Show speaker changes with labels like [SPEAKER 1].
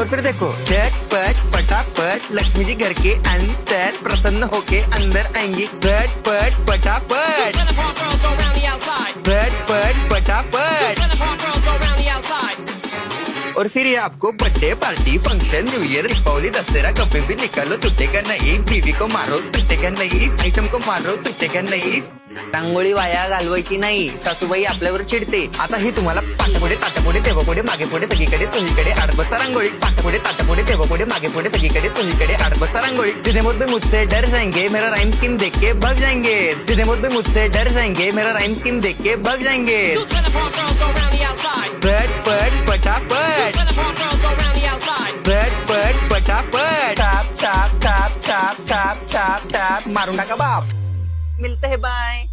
[SPEAKER 1] और फिर देखो झटपट पटापट लक्ष्मी जी घर के अंदर प्रसन्न होके अंदर आएंगी। झटपट पटापट झटपट पटापट। और फिर ये आपको birthday party function new year Deepawali Dussehra कभी भी निकालो टूटेगा नहीं। बीवी को मारो टूटेगा नहीं, आइटम को मारो टूटेगा नहीं। रांगोळी वाया घालवायची नाही, सासूबाई आपल्यावर चिडते। आता ही तुम्हाला पाटापुढे ताटापुढे तेव्हापुढे मागे पुढे सगळीकडे चोहीकडे आठ बसता रांगोळी। पाटापुढे ताटापुढे तेव्हापुढे मागे पुढे सगळीकडे चोहीकडे आठ बसता रांगोळी। जितने मुझसे मुझसे डर जाएंगे मेरा राइम स्कीम देख के भाग जाएंगे। जितने मुझसे मुझसे डर जाएंगे मेरा राइम स्कीम देख के भाग जाएंगे। झटपट पटापट झटपट पटापट छाप छाप छाप छाप छाप छाप छाप मारून टाका बाप। मिलते हैं बाय।